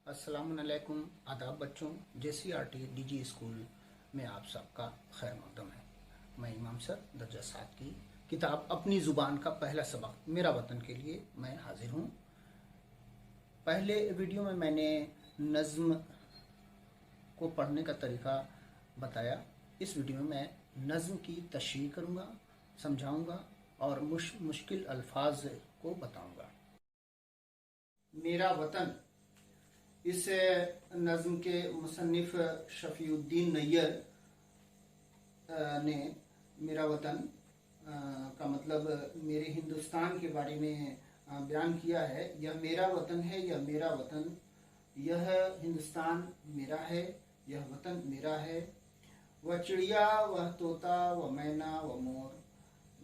अस्सलामुअलैकुम आदाब बच्चों। JCRT DG स्कूल में आप सबका खैर मकदम है। मैं इमाम सर दर्जा 7 की किताब अपनी ज़ुबान का पहला सबक मेरा वतन के लिए मैं हाजिर हूँ। पहले वीडियो में मैंने नज़्म को पढ़ने का तरीका बताया। इस वीडियो में मैं नज़्म की तशरीह करूँगा, समझाऊँगा और मुश्किल अल्फाज को बताऊँगा। मेरा वतन, इस नज़्म के मुसन्निफ़ शफ़ीउद्दीन नैयर ने मेरा वतन का मतलब मेरे हिंदुस्तान के बारे में बयान किया है। यह मेरा वतन है, यह मेरा वतन, यह हिंदुस्तान मेरा है, यह वतन मेरा है। वह चिड़िया, वह तोता, वह मैना, वह मोर,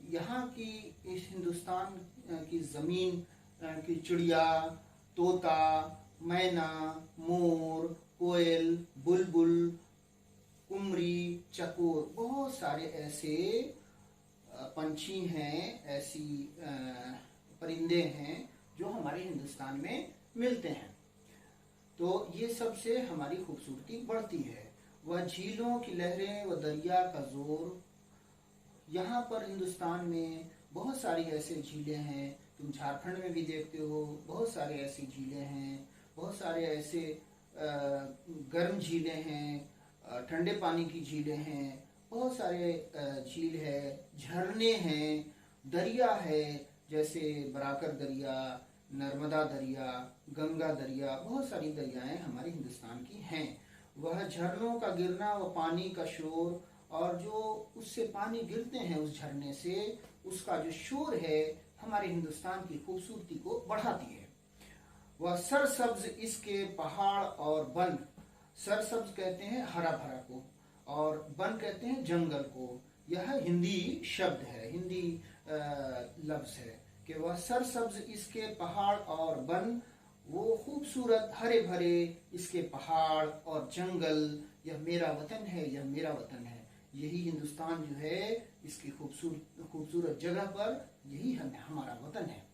यहाँ की इस हिंदुस्तान की ज़मीन की चिड़िया, तोता, मैना, मोर, कोयल, बुलबुल, कुमरी, चकोर, बहुत सारे ऐसे पंछी हैं, ऐसी परिंदे हैं जो हमारे हिंदुस्तान में मिलते हैं। तो ये सब से हमारी खूबसूरती बढ़ती है। वह झीलों की लहरें, वह दरिया का जोर, यहाँ पर हिंदुस्तान में बहुत सारी ऐसे झीलें हैं। तुम झारखंड में भी देखते हो, बहुत सारे ऐसी झीलें हैं, बहुत सारे ऐसे गर्म झीलें हैं, ठंडे पानी की झीलें हैं, बहुत सारे झील है, झरने हैं, दरिया है, जैसे बराकर दरिया, नर्मदा दरिया, गंगा दरिया, बहुत सारी दरियाएं हमारे हिंदुस्तान की हैं। वह झरनों का गिरना, वह पानी का शोर, और जो उससे पानी गिरते हैं उस झरने से, उसका जो शोर है हमारे हिंदुस्तान की खूबसूरती को बढ़ाती है। वह सरसब्ज इसके पहाड़ और वन, सरसब्ज कहते हैं हरा भरा को, और वन कहते हैं जंगल को। यह हिंदी शब्द है, हिंदी लफ्ज है कि वह सरसब्ज इसके पहाड़ और वन, वो खूबसूरत हरे भरे इसके पहाड़ और जंगल, यह मेरा वतन है, यह मेरा वतन है। यही हिंदुस्तान जो है, इसकी खूबसूरत जगह पर यही हमारा वतन है।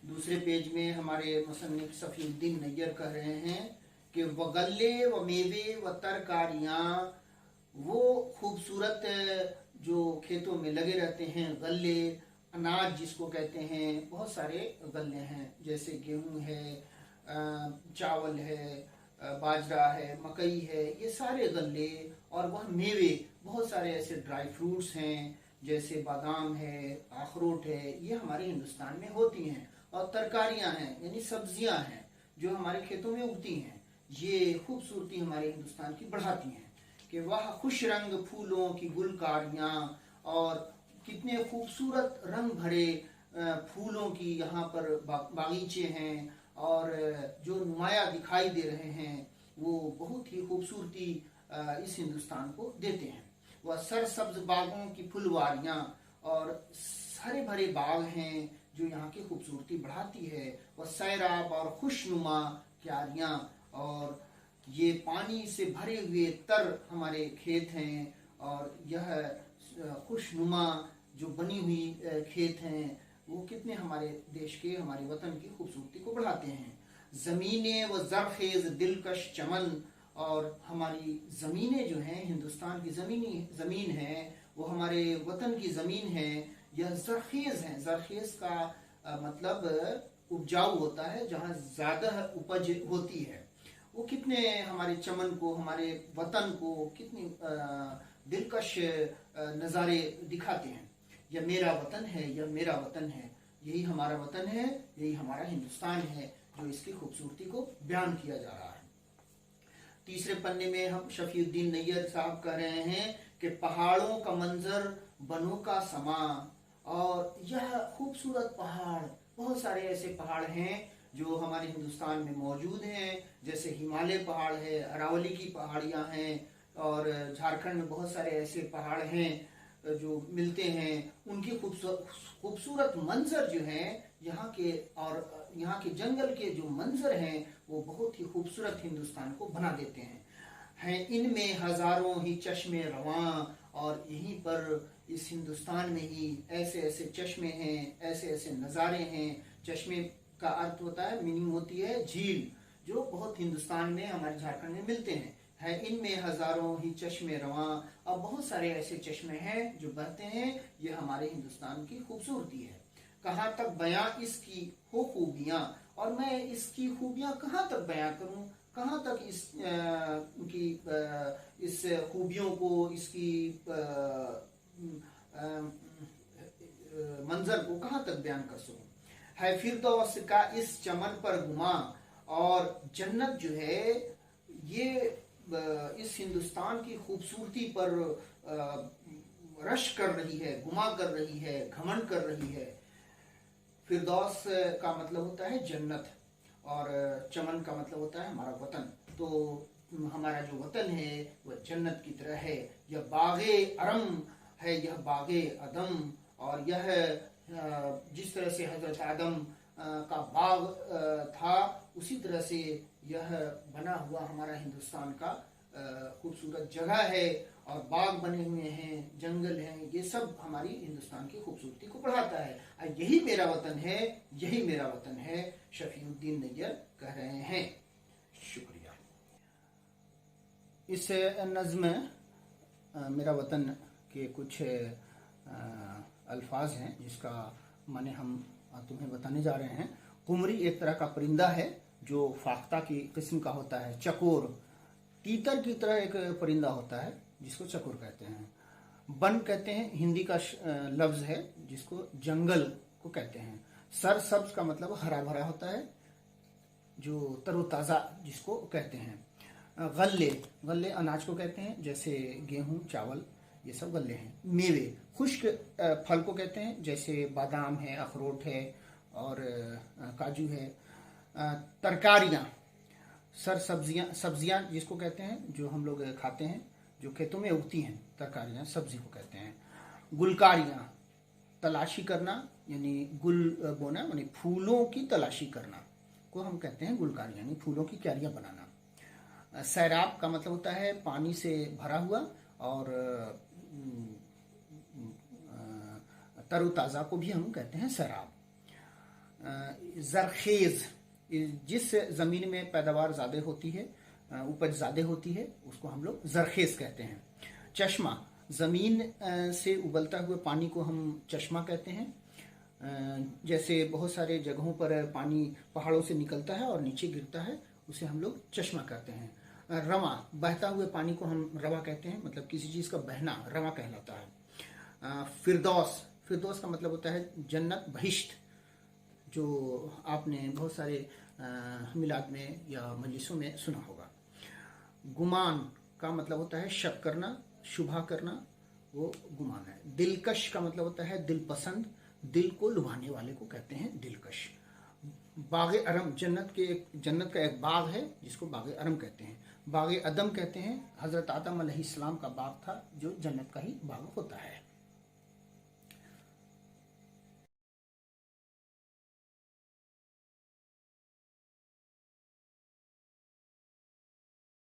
दूसरे पेज में हमारे मुसन्निफ शफ़ीउद्दीन नैयर कह रहे हैं कि व गल्ले व मेवे व तरकारियाँ, वो खूबसूरत जो खेतों में लगे रहते हैं गल्ले, अनाज जिसको कहते हैं, बहुत सारे गल्ले हैं, जैसे गेहूं है, चावल है, बाजरा है, मकई है, ये सारे गल्ले। और वह मेवे, बहुत सारे ऐसे ड्राई फ्रूट्स हैं, जैसे बादाम है, अखरोट है, ये हमारे हिंदुस्तान में होती हैं। और तरकारियां हैं, यानी सब्जियां हैं जो हमारे खेतों में उगती हैं। ये खूबसूरती हमारे हिंदुस्तान की बढ़ाती हैं कि वह खुश रंग फूलों की गुलकारियां, और कितने खूबसूरत रंग भरे फूलों की यहाँ पर बागीचे हैं, और जो नुमाया दिखाई दे रहे हैं, वो बहुत ही खूबसूरती इस हिंदुस्तान को देते हैं। वह सरसब्ज बागों की फुलवारियाँ, और हरे भरे बाग हैं जो यहाँ की खूबसूरती बढ़ाती है। वह सैराब और खुशनुमा क्यारियाँ, और ये पानी से भरे हुए तर हमारे खेत हैं, और यह खुशनुमा जो बनी हुई खेत हैं, वो कितने हमारे देश के, हमारे वतन की खूबसूरती को बढ़ाते हैं। ज़मीनें व ज़रखेज़ दिलकश चमन, और हमारी ज़मीनें जो हैं, हिंदुस्तान की ज़मीन है, वो हमारे वतन की ज़मीन है, यह ज़रखेज़ है। ज़रखेज़ का मतलब उपजाऊ होता है, जहाँ ज़्यादा उपज होती है। वो कितने हमारे चमन को, हमारे वतन को कितनी दिलकश नज़ारे दिखाते हैं। यह मेरा वतन है, यह मेरा वतन है, यही हमारा वतन है, यही हमारा हिंदुस्तान है, जो इसकी खूबसूरती को बयान किया जा रहा है। तीसरे पन्ने में हम शफ़ीउद्दीन नैयर साहब कह रहे हैं कि पहाड़ों का मंजर, बनों का समा, और यह खूबसूरत पहाड़, बहुत सारे ऐसे पहाड़ हैं जो हमारे हिंदुस्तान में मौजूद हैं, जैसे हिमालय पहाड़ है, अरावली की पहाड़ियाँ हैं, और झारखंड में बहुत सारे ऐसे पहाड़ हैं जो मिलते हैं। उनकी खूबसूरत मंजर जो हैं यहाँ के, और यहाँ के जंगल के जो मंजर हैं, वो बहुत ही खूबसूरत हिंदुस्तान को बना देते हैं। इनमें हजारों ही चश्मे रवां, और यहीं पर इस हिंदुस्तान में ही ऐसे ऐसे चश्मे हैं, ऐसे ऐसे नज़ारे हैं। चश्मे का अर्थ होता है, मीनिंग होती है झील, जो बहुत हिंदुस्तान में, हमारे झारखंड में मिलते हैं। है इनमें हजारों ही चश्मे रवां, और बहुत सारे ऐसे चश्मे हैं जो बहते हैं। ये हमारे हिंदुस्तान की खूबसूरती है। कहाँ तक बयां इसकी हो खूबियां, और मैं इसकी खूबियां कहाँ तक बयां करूं, कहाँ तक इस खूबियों को, इसकी मंजर को कहाँ तक बयान कर सकूं। है फिरदौस का इस चमन पर गुमा, और जन्नत जो है ये इस हिंदुस्तान की खूबसूरती पर रश कर रही है, गुमा कर रही है, घमंड कर रही है। फिरदौस का मतलब होता है जन्नत, और चमन का मतलब होता है हमारा वतन। तो हमारा जो वतन है वह जन्नत की तरह है। यह बागे अरम है, यह बागे अदम, और यह जिस तरह से हजरत आदम का बाग था, उसी तरह से यह बना हुआ हमारा हिंदुस्तान का खूबसूरत जगह है। और बाग बने हुए हैं, जंगल हैं, ये सब हमारी हिंदुस्तान की खूबसूरती को बढ़ाता है। यही मेरा वतन है, यही मेरा वतन है, शफीउद्दीन नैयर कह रहे हैं। शुक्रिया। इस नज़्म मेरा वतन के कुछ अल्फाज हैं जिसका माने हम तुम्हें बताने जा रहे हैं। कुमरी एक तरह का परिंदा है जो फाख्ता की किस्म का होता है। चकोर, तीतर की तरह एक परिंदा होता है जिसको चकोर कहते हैं। बन कहते हैं, हिंदी का लफ्ज है जिसको जंगल को कहते हैं। सरसब्ज का मतलब हरा भरा होता है, जो तरोताज़ा जिसको कहते हैं। गल्ले, गल्ले अनाज को कहते हैं, जैसे गेहूं, चावल, ये सब गल्ले हैं। मेवे, खुश्क फल को कहते हैं, जैसे बादाम है, अखरोट है, और काजू है। तरकारियाँ, सर सब्जियाँ, सब्जियाँ जिसको कहते हैं जो हम लोग खाते हैं, जो खेतों में उगती हैं, तरकारियाँ सब्जी को कहते हैं। गुलकारियाँ, तलाशी करना, यानी गुल बोना, यानी फूलों की तलाशी करना को हम कहते हैं गुलकारी, यानी फूलों की क्यारियाँ बनाना। सैराब का मतलब होता है पानी से भरा हुआ, और तरोताज़ा को भी हम कहते हैं सैराब। जरखेज, जिस ज़मीन में पैदावार ज़्यादा होती है, उपज ज़्यादा होती है, उसको हम लोग जरखेज कहते हैं। चश्मा, ज़मीन से उबलता हुए पानी को हम चश्मा कहते हैं। जैसे बहुत सारे जगहों पर पानी पहाड़ों से निकलता है और नीचे गिरता है, उसे हम लोग चश्मा कहते हैं। रवा, बहता हुए पानी को हम रवा कहते हैं, मतलब किसी चीज़ का बहना रवा कहलाता है। फिरदौस, फिरदौस का मतलब होता है जन्नत, बहिश्त, जो आपने बहुत सारे मिलाद में या मजलिसों में सुना होगा। गुमान का मतलब होता है शक करना, शुभा करना, वो गुमान है। दिलकश का मतलब होता है दिल पसंद, दिल को लुभाने वाले को कहते हैं दिलकश। बागे अरम, जन्नत का एक बाग है जिसको बागे अरम कहते हैं। बागे अदम कहते हैं, हजरत आदम अलैहिस्सलाम का बाग था जो जन्नत का ही बाग होता है।